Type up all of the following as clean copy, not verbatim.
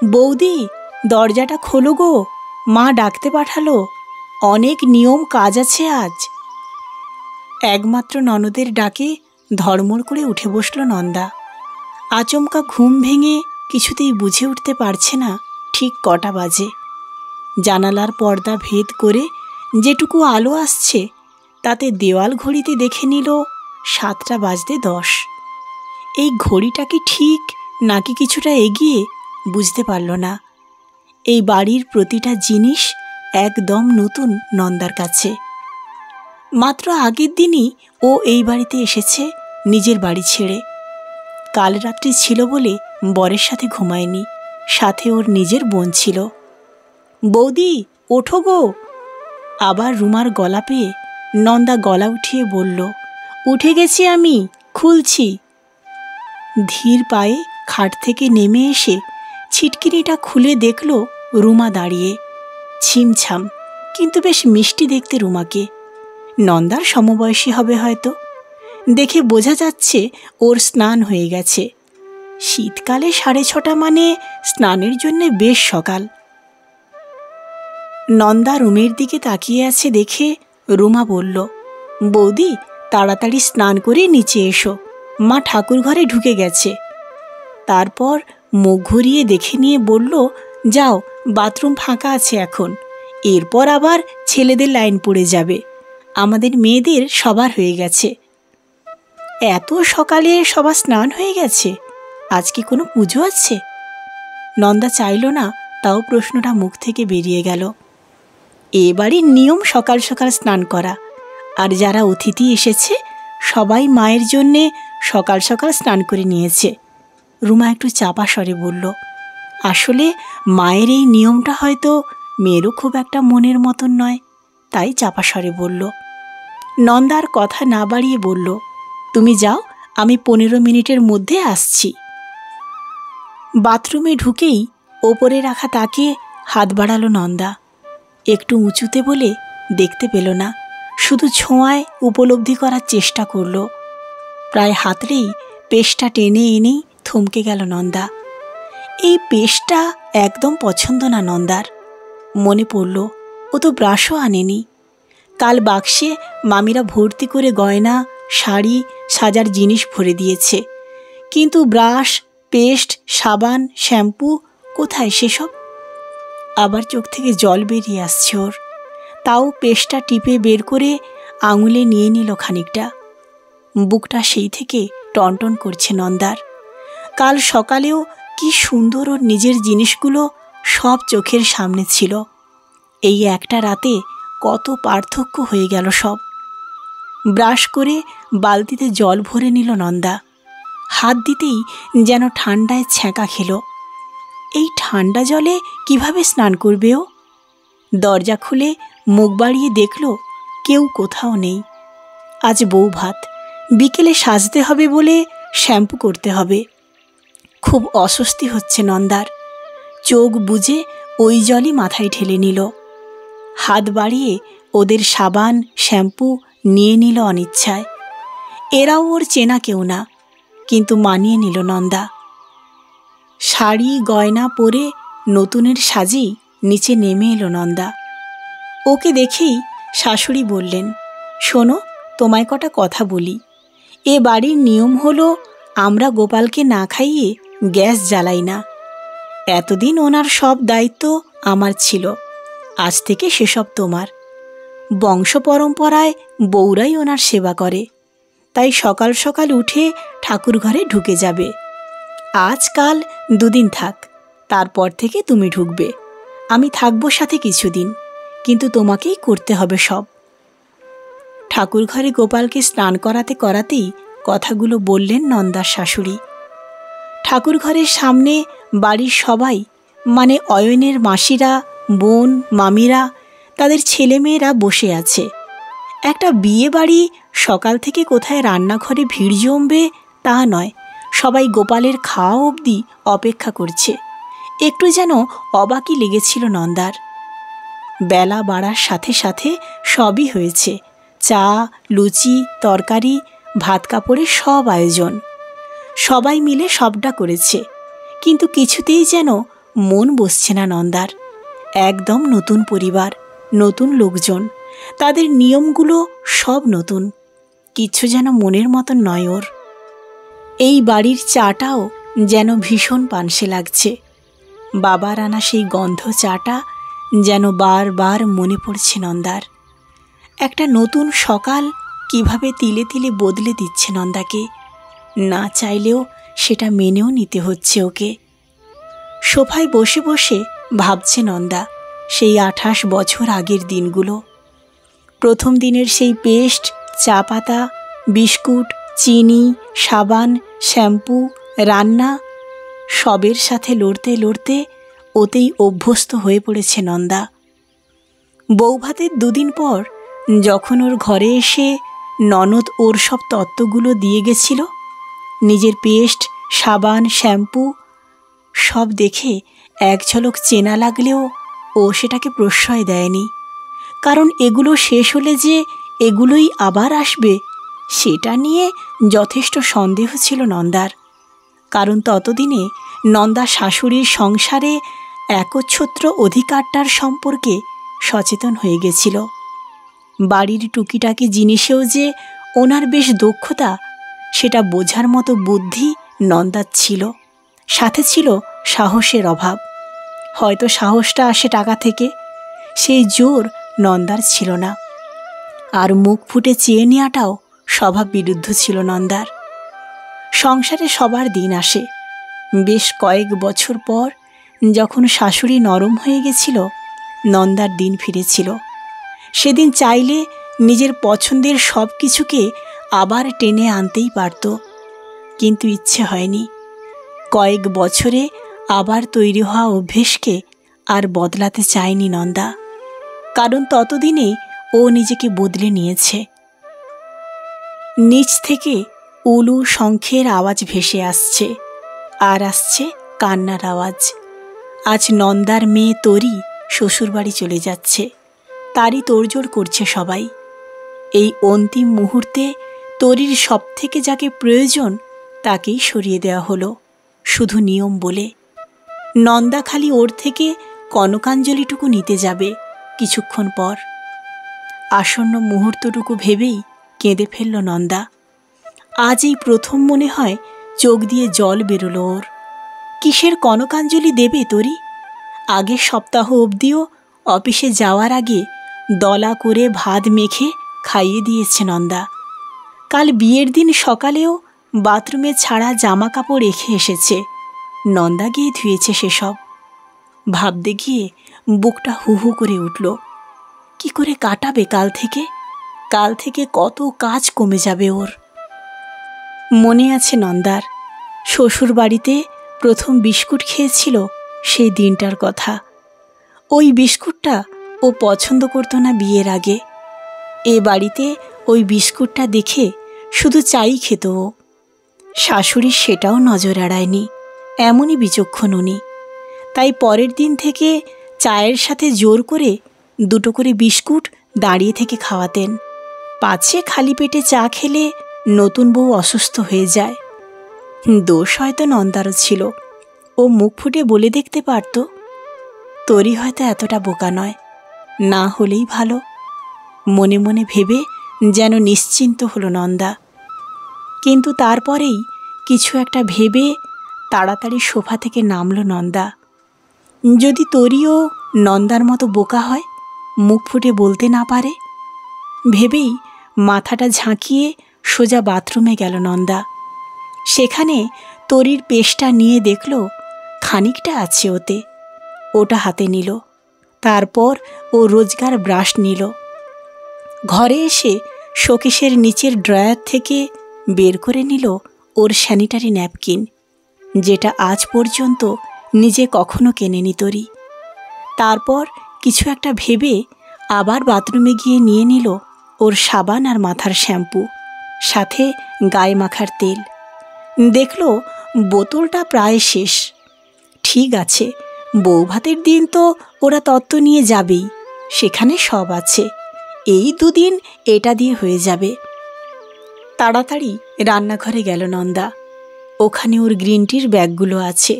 বৌদি, দরজাটা খোলো গো, মা ডাকতে পাঠালো, অনেক নিয়ম কাজ আছে আজ। একমাত্র ননদের ডাকে ধড়মড় করে উঠে বসল নন্দা। আচমকা ঘুম ভেঙে কিছুতেই বুঝে উঠতে পারছে না ঠিক কটা বাজে। জানালার পর্দা ভেদ করে যেটুকু আলো আসছে তাতে দেওয়াল ঘড়িতে দেখে নিল 7টা বাজতে 10। এই ঘড়িটা কি ঠিক নাকি কিছুটা এগিয়ে বুঝতে পারল না। এই বাড়ির প্রতিটা জিনিস একদম নতুন নন্দার কাছে। মাত্র আগের দিনই ও এই বাড়িতে এসেছে নিজের বাড়ি ছেড়ে। কাল রাত্রি ছিল বলে বরের সাথে ঘুমায়নি, সাথে ওর নিজের বোন ছিল। বৌদি, ওঠো গো। আবার রুমার গলা পেয়ে নন্দা গলা উঠিয়ে বলল, উঠে গেছি আমি, খুলছি। ধীর পায়ে খাট থেকে নেমে এসে ছিটকিনিটা খুলে দেখল রুমা দাঁড়িয়ে। ছিমছাম কিন্তু বেশ মিষ্টি দেখতে রুমাকে। নন্দার সমবয়সী হবে হয়তো। দেখে বোঝা যাচ্ছে ওর স্নান হয়ে গেছে। শীতকালে 6:30 মানে স্নানের জন্যে বেশ সকাল। নন্দা রুমের দিকে তাকিয়ে আছে দেখে রুমা বলল, বৌদি, তাড়াতাড়ি স্নান করে নিচে এসো, মা ঠাকুর ঘরে ঢুকে গেছে। তারপর মুখ ঘুরিয়ে দেখে নিয়ে বলল, যাও, বাথরুম ফাঁকা আছে এখন, এরপর আবার ছেলেদের লাইন পড়ে যাবে, আমাদের মেয়েদের সবার হয়ে গেছে। এত সকালে সবার স্নান হয়ে গেছে? আজ কি কোনো পুজো আছে? নন্দা চাইল না, তাও প্রশ্নটা মুখ থেকে বেরিয়ে গেল। এ বাড়ির নিয়ম সকাল সকাল স্নান করা, আর যারা অতিথি এসেছে সবাই মায়ের জন্যে সকাল সকাল স্নান করে নিয়েছে। রুমা একটু চাপা স্বরে বলল, আসলে মায়ের এই নিয়মটা হয়তো মেয়েরও খুব একটা মনের মতন নয়, তাই চাপা স্বরে বলল। নন্দার কথা না বাড়িয়ে বলল, তুমি যাও, আমি 15 মিনিটের মধ্যে আসছি। বাথরুমে ঢুকেই ওপরে রাখা তাকে হাত বাড়ালো নন্দা। একটু উঁচুতে বলে দেখতে পেল না, শুধু ছোঁয়ায় উপলব্ধি করার চেষ্টা করল। প্রায় হাতড়েই পেশটা টেনে এনেই থমকে গেল নন্দা। এই পেশটা একদম পছন্দ না নন্দার। মনে পড়ল, ও তো ব্রাশও আনেনি। কাল বাক্সে মামিরা ভর্তি করে গয়না, শাড়ি, সাজার জিনিস ভরে দিয়েছে, কিন্তু ব্রাশ, পেস্ট, সাবান, শ্যাম্পু কোথায় সেসব? আবার চোখ থেকে জল বেরিয়ে আসছে ওর। তাও পেস্টটা টিপে বের করে আঙুলে নিয়ে নিল খানিকটা। বুকটা সেই থেকে টনটন করছে নন্দার। কাল সকালেও কি সুন্দর ওর নিজের জিনিসগুলো সব চোখের সামনে ছিল। এই একটা রাতে কত পার্থক্য হয়ে গেল সব। ব্রাশ করে বালতিতে জল ভরে নিল নন্দা। হাত দিতেই যেন ঠান্ডায় ছ্যাঁকা খেল। এই ঠান্ডা জলে কিভাবে স্নান করবে ও? দরজা খুলে মুখ বাড়িয়ে দেখল কেউ কোথাও নেই। আজ বউ ভাত, বিকেলে সাজতে হবে বলে শ্যাম্পু করতে হবে। খুব অস্বস্তি হচ্ছে নন্দার। চোখ বুজে ওই জলই মাথায় ঢেলে নিল। হাত বাড়িয়ে ওদের সাবান, শ্যাম্পু নিয়ে নিল অনিচ্ছায়। এরাও ওর চেনা কেউ না, কিন্তু মানিয়ে নিল নন্দা। শাড়ি গয়না পরে নতুনের সাজেই নিচে নেমে এলো নন্দা। ওকে দেখেই শাশুড়ি বললেন, শোনো, তোমায় কটা কথা বলি। এ বাড়ির নিয়ম হলো আমরা গোপালকে না খাইয়ে গ্যাস জ্বালাই না। এতদিন ওনার সব দায়িত্ব আমার ছিল, আজ থেকে সেসব তোমার। বংশ পরম্পরায় বউরাই ওনার সেবা করে, তাই সকাল সকাল উঠে ঠাকুর ঘরে ঢুকে যাবে। আজকাল 2 দিন থাক, তারপর থেকে তুমি ঢুকবে। আমি থাকবো সাথে কিছুদিন, কিন্তু তোমাকেই করতে হবে সব। ঠাকুর ঘরে গোপালকে স্নান করাতে করাতেই কথাগুলো বললেন নন্দার শাশুড়ি। ঠাকুর ঘরের সামনে বাড়ির সবাই, মানে অয়নের মাসিরা, বোন, মামিরা, তাদের ছেলেমেয়েরা বসে আছে। একটা বিয়ে বাড়ি সকাল থেকে কোথায় রান্নাঘরে ভিড় জমবে তা নয়, সবাই গোপালের খাওয়া অবধি অপেক্ষা করছে। একটু যেন অবাকই লেগেছিল নন্দার। বেলা বাড়ার সাথে সাথে সবই হয়েছে। চা, লুচি, তরকারি, ভাত কাপড়ের সব আয়োজন। সবাই মিলে সবটা করেছে, কিন্তু কিছুতেই যেন মন বসছে না নন্দার। একদম নতুন পরিবার, নতুন লোকজন, তাদের নিয়মগুলো সব নতুন। কিছু যেন মনের মতন নয় ওর। এই বাড়ির চাটাও যেন ভীষণ পানসে লাগছে। বাবার আনা সেই গন্ধ চাটা যেন বারবার মনে পড়ছে নন্দার। একটা নতুন সকাল কিভাবে তিলে তিলে বদলে দিচ্ছে নন্দাকে। না চাইলেও সেটা মেনেও নিতে হচ্ছে ওকে। সোফায় বসে বসে ভাবছে নন্দা সেই 28 বছর আগের দিনগুলো। প্রথম দিনের সেই পেস্ট, চা পাতা, বিস্কুট, চিনি, সাবান, শ্যাম্পু, রান্না সবের সাথে লড়তে লড়তে ওতেই অভ্যস্ত হয়ে পড়েছে নন্দা। বৌভাতের 2 দিন পর যখন ওর ঘরে এসে ননদ ওর সব তত্ত্বগুলো দিয়ে গেছিল, নিজের পেস্ট, সাবান, শ্যাম্পু সব দেখে এক ঝলক চেনা লাগলেও ও সেটাকে প্রশ্রয় দেয়নি। কারণ এগুলো শেষ হলে যে এগুলোই আবার আসবে সেটা নিয়ে যথেষ্ট সন্দেহ ছিল নন্দার। কারণ ততদিনে নন্দা শাশুড়ির সংসারে একচ্ছত্র অধিকারটার সম্পর্কে সচেতন হয়ে গেছিল। বাড়ির টুকিটাকি জিনিসেও যে ওনার বেশ দক্ষতা সেটা বোঝার মতো বুদ্ধি নন্দার ছিল। সাথে ছিল সাহসের অভাব। হয়তো সাহসটা আসে টাকা থেকে, সেই জোর নন্দার ছিল না। আর মুখ ফুটে চেয়ে নেওয়াটাও স্বভাব বিরুদ্ধ ছিল নন্দার। সংসারে সবার দিন আসে। বেশ কয়েক বছর পর যখন শাশুড়ি নরম হয়ে গেছিল, নন্দার দিন ফিরেছিল। সেদিন চাইলে নিজের পছন্দের সব কিছুকে আবার টেনে আনতেই পারত, কিন্তু ইচ্ছে হয়নি। কয়েক বছরে আবার তৈরি হওয়া অভ্যেসকে আর বদলাতে চায়নি নন্দা। কারণ ততদিনে ও নিজেকে বদলে নিয়েছে। নিচ থেকে উলু শঙ্খের আওয়াজ ভেসে আসছে, আর আসছে কান্নার আওয়াজ। আজ নন্দার মেয়ে তরি শ্বশুরবাড়ি চলে যাচ্ছে, তারই তোড়জোড় করছে সবাই। এই অন্তিম মুহূর্তে তরির সব থেকে যাকে প্রয়োজন তাকেই সরিয়ে দেওয়া হলো, শুধু নিয়ম বলে। নন্দা খালি ওর থেকে কনকাঞ্জলিটুকু নিতে যাবে কিছুক্ষণ পর। আসন্ন মুহূর্তটুকু ভেবেই কেঁদে ফেলল নন্দা। আজ এই প্রথম মনে হয় চোখ দিয়ে জল বেরোলো ওর। কিসের কনকাঞ্জলি দেবে তরি? আগের সপ্তাহ অবধিও অফিসে যাওয়ার আগে দলা করে ভাত মেখে খাইয়ে দিয়েছে নন্দা। কাল বিয়ের দিন সকালেও বাথরুমে ছাড়া জামা কাপড় রেখে এসেছে, নন্দা গিয়ে ধুয়েছে সেসব। ভাবতে গিয়ে বুকটা হু হু করে উঠল। কি করে কাটাবে কাল থেকে? কাল থেকে কত কাজ কমে যাবে ওর। মনে আছে নন্দার শ্বশুর বাড়িতে প্রথম বিস্কুট খেয়েছিল সেই দিনটার কথা। ওই বিস্কুটটা ও পছন্দ করতো না বিয়ের আগে। এ বাড়িতে ওই বিস্কুটটা দেখে শুধু চাই খেত ও। শাশুড়ি সেটাও নজর এড়ায়নি, এমনই বিচক্ষণ উনি। তাই পরের দিন থেকে চায়ের সাথে জোর করে 2টো করে বিস্কুট দাঁড়িয়ে থেকে খাওয়াতেন, পাছে খালি পেটে চা খেলে নতুন বউ অসুস্থ হয়ে যায়। দোষ হয়তো নন্দারও ছিল, ও মুখ ফুটে বলে দেখতে পারত। তরি হয়তো এতটা বোকা নয়, না হলেই ভালো। মনে মনে ভেবে যেন নিশ্চিন্ত হলো নন্দা। কিন্তু তারপরেই কিছু একটা ভেবে তাড়াতাড়ি সোফা থেকে নামল নন্দা। যদি তরিও নন্দার মতো বোকা হয়, মুখ ফুটে বলতে না পারে, ভেবেই মাথাটা ঝাঁকিয়ে সোজা বাথরুমে গেল নন্দা। সেখানে তরির পেস্টটা নিয়ে দেখল খানিকটা আছে ওতে। ওটা হাতে নিল। তারপর ও রোজগার ব্রাশ নিল। ঘরে এসে শোকেসের নিচের ড্রয়ার থেকে বের করে নিল ওর স্যানিটারি ন্যাপকিন, যেটা আজ পর্যন্ত নিজে কখনো কেনেনি তরি। তারপর কিছু একটা ভেবে আবার বাথরুমে গিয়ে নিয়ে নিল ওর সাবান আর মাথার শ্যাম্পু, সাথে গায়ে মাখার তেল। দেখল বোতলটা প্রায় শেষ। ঠিক আছে, বৌভাতের দিন তো ওরা তত্ত্ব নিয়ে যাবেই, সেখানে সব আছে। এই 2 দিন এটা দিয়ে হয়ে যাবে। তাড়াতাড়ি রান্নাঘরে গেল নন্দা। ওখানে ওর গ্রিন টির ব্যাগগুলো আছে।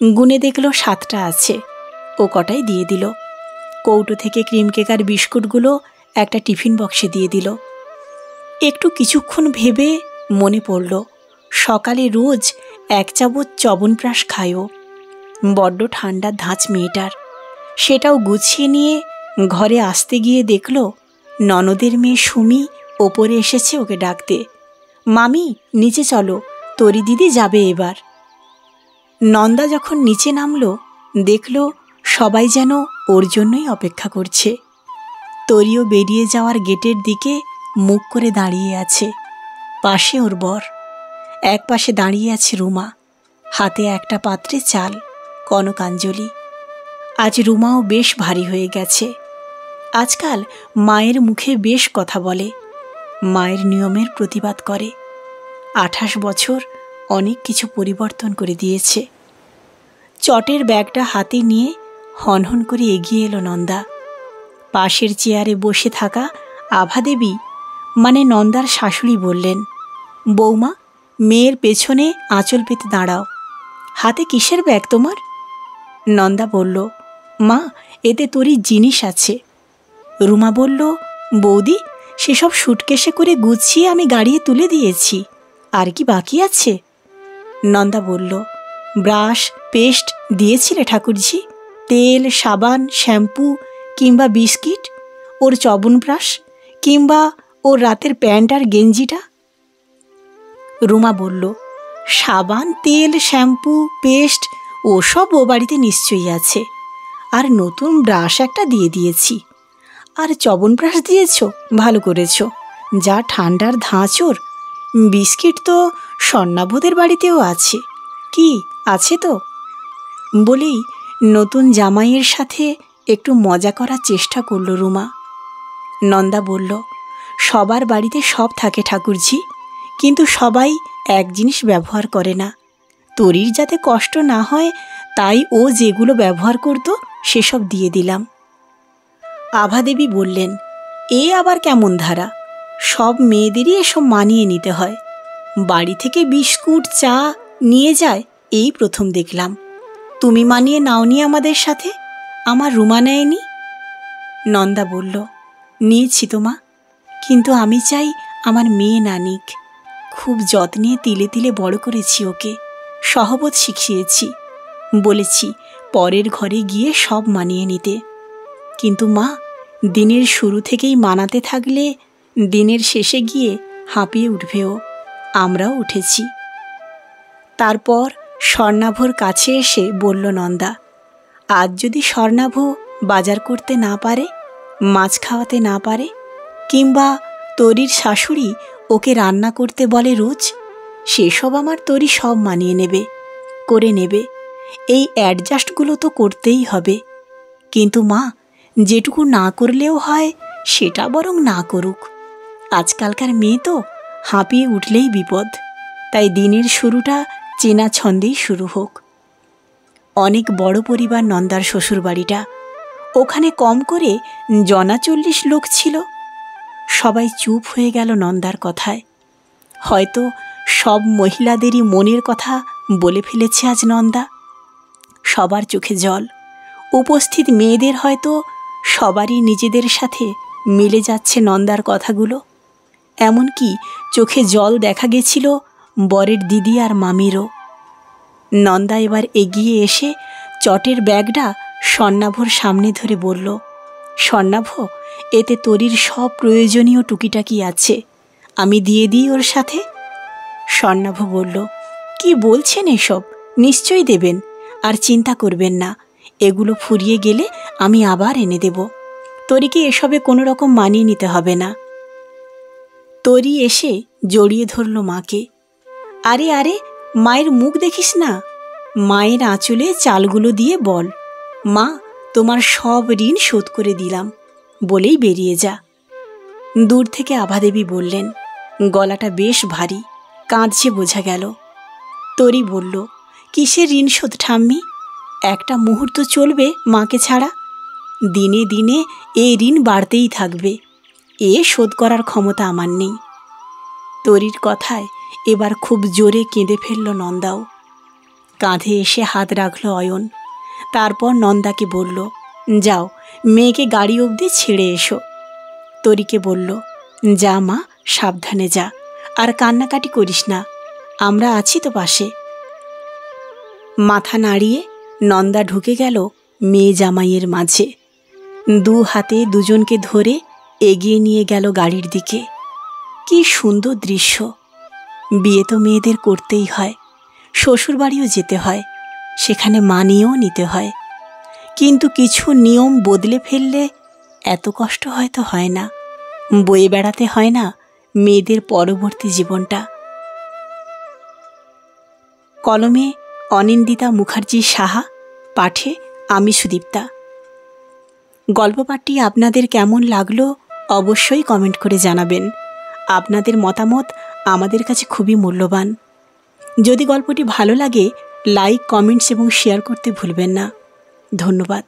গুনে দেখল 7টা আছে। ও কটাই দিয়ে দিল। কৌটো থেকে ক্রিম কেক আর বিস্কুটগুলো একটা টিফিন বক্সে দিয়ে দিল। একটু কিছুক্ষণ ভেবে মনে পড়ল সকালে রোজ 1 চামচ চ্যবনপ্রাশ খায়ও। বড্ড ঠান্ডার ধাঁচ মেয়েটার। সেটাও গুছিয়ে নিয়ে ঘরে আসতে গিয়ে দেখল ননদের মেয়ে সুমি ওপরে এসেছে ওকে ডাকতে। মামি, নিচে চলো, তরি দিদি যাবে এবার। নন্দা যখন নিচে নামল দেখল সবাই যেন ওর জন্যই অপেক্ষা করছে। তরিও বেরিয়ে যাওয়ার গেটের দিকে মুখ করে দাঁড়িয়ে আছে। পাশে ওর বর। এক পাশে দাঁড়িয়ে আছে রুমা, হাতে একটা পাত্রে চাল, কনকাঞ্জলি। আজ রুমাও বেশ ভারী হয়ে গেছে। আজকাল মায়ের মুখে বেশ কথা বলে, মায়ের নিয়মের প্রতিবাদ করে। 28 বছর অনেক কিছু পরিবর্তন করে দিয়েছে। চটের ব্যাগটা হাতে নিয়ে হনহন করে এগিয়ে এলো নন্দা। পাশের চেয়ারে বসে থাকা আভাদেবী মানে নন্দার শাশুড়ি বললেন, বৌমা, মেয়ের পেছনে আঁচল পেতে দাঁড়াও। হাতে কিসের ব্যাগ তোমার? নন্দা বলল, মা, এতে তরির জিনিস আছে। রুমা বলল, বৌদি, সেসব সুটকেসে করে গুছিয়ে আমি গাড়িয়ে তুলে দিয়েছি, আর কি বাকি আছে? নন্দা বলল, ব্রাশ, পেস্ট দিয়েছিলে ঠাকুরঝি? তেল, সাবান, শ্যাম্পু কিংবা বিস্কিট, ওর চ্যবনপ্রাশ কিংবা ওর রাতের প্যান্ট আর গেঞ্জিটা? রুমা বলল, সাবান, তেল, শ্যাম্পু, পেস্ট ওসব ও বাড়িতে নিশ্চয়ই আছে। আর নতুন ব্রাশ একটা দিয়ে দিয়েছি। আর চ্যবনপ্রাশ দিয়েছ, ভালো করেছ। যা ঠান্ডার ধাঁচ ওর। বিস্কিট তো স্বর্ণাভদের বাড়িতেও আছে। কি আছে তো? বলেই নতুন জামাইয়ের সাথে একটু মজা করার চেষ্টা করল রুমা। নন্দা বলল, সবার বাড়িতে সব থাকে ঠাকুরঝি, কিন্তু সবাই এক জিনিস ব্যবহার করে না। তরির যাতে কষ্ট না হয় তাই ও যেগুলো ব্যবহার করত সেসব দিয়ে দিলাম। আভাদেবী বললেন, এ আবার কেমন ধারা? সব মেয়েদেরই এসব মানিয়ে নিতে হয়। বাড়ি থেকে বিস্কুট, চা নিয়ে যায় এই প্রথম দেখলাম। তুমি মানিয়ে নাওনি আমাদের সাথে? আমার রুমা নেয়নি? নন্দা বলল, নিয়েছি তো মা, কিন্তু আমি চাই আমার মেয়ে না নিক। খুব যত্নে তিলে তিলে বড় করেছি ওকে, সহবত শিখিয়েছি। বলেছি পরের ঘরে গিয়ে সব মানিয়ে নিতে। কিন্তু মা, দিনের শুরু থেকেই মানাতে থাকলে দিনের শেষে গিয়ে হাঁপিয়ে উঠবে ও। আমরাও উঠেছি। তারপর স্বর্ণাভর কাছে এসে বলল নন্দা, আজ যদি স্বর্ণাভ বাজার করতে না পারে, মাছ খাওয়াতে না পারে, কিংবা তরির শাশুড়ি ওকে রান্না করতে বলে রোজ, সেসব আমার তরি সব মানিয়ে নেবে, করে নেবে। এই অ্যাডজাস্টগুলো তো করতেই হবে। কিন্তু মা, যেটুকু না করলেও হয় সেটা বরং না করুক। আজকালকার মেয়ে তো, হাঁপিয়ে উঠলেই বিপদ। তাই দিনের শুরুটা চেনা ছন্দেই শুরু হোক। অনেক বড় পরিবার নন্দার শ্বশুরবাড়িটা। ওখানে কম করে 40 লোক ছিল। সবাই চুপ হয়ে গেল নন্দার কথায়। হয়তো সব মহিলাদেরই মনের কথা বলে ফেলেছে আজ নন্দা। সবার চোখে জল। উপস্থিত মেয়েদের হয়তো সবারই নিজেদের সাথে মিলে যাচ্ছে নন্দার কথাগুলো। এমনকি চোখে জল দেখা গেছিল বরের দিদি আর মামিরও। নন্দা এবার এগিয়ে এসে চটের ব্যাগটা স্বর্ণাভর সামনে ধরে বলল, স্বর্ণাভ, এতে তরির সব প্রয়োজনীয় টুকিটাকি আছে, আমি দিয়ে দিই ওর সাথে। স্বর্ণাভ বলল, কি বলছেন এসব? নিশ্চয়ই দেবেন, আর চিন্তা করবেন না। এগুলো ফুরিয়ে গেলে আমি আবার এনে দেব। তরিকে এসবে কোনো রকম মানিয়ে নিতে হবে না। তরি এসে জড়িয়ে ধরল মাকে। আরে আরে, মায়ের মুখ দেখিস না। মায়ের আঁচলে চালগুলো দিয়ে বল, মা, তোমার সব ঋণ শোধ করে দিলাম, বলেই বেরিয়ে যা। দূর থেকে আভাদেবী বললেন, গলাটা বেশ ভারী, কাঁদছে বোঝা গেল। তরি বলল, কিসের ঋণ শোধ ঠাম্মি? একটা মুহূর্ত চলবে মাকে ছাড়া? দিনে দিনে এই ঋণ বাড়তেই থাকবে। এ শোধ করার ক্ষমতা আমার নেই। তরির কথায় এবার খুব জোরে কেঁদে ফেলল নন্দাও। কাঁধে এসে হাত রাখল অয়ন। তারপর নন্দাকে বলল, যাও মেয়েকে গাড়ি অবধি ছেড়ে এসো। তরিকে বলল, যা মা, সাবধানে যা, আর কান্নাকাটি করিস না, আমরা আছি তো পাশে। মাথা নাড়িয়ে নন্দা ঢুকে গেল মেয়ে জামাইয়ের মাঝে। দু হাতে দুজনকে ধরে এগিয়ে নিয়ে গেল গাড়ির দিকে। কি সুন্দর দৃশ্য! বিয়ে তো মেয়েদের করতেই হয়, শ্বশুরবাড়িও যেতে হয়, সেখানে মানিয়েও নিতে হয়। কিন্তু কিছু নিয়ম বদলে ফেললে এত কষ্ট হয়তো হয় না, বয়ে বেড়াতে হয় না মেয়েদের পরবর্তী জীবনটা। কলমে অনিন্দিতা মুখার্জি সাহা, পাঠে আমি সুদীপ্তা। গল্প পাঠটি আপনাদের কেমন লাগলো অবশ্যই কমেন্ট করে জানাবেন। আপনাদের মতামত আমাদের কাছে খুবই মূল্যবান। যদি গল্পটি ভালো লাগে লাইক, কমেন্টস এবং শেয়ার করতে ভুলবেন না। ধন্যবাদ।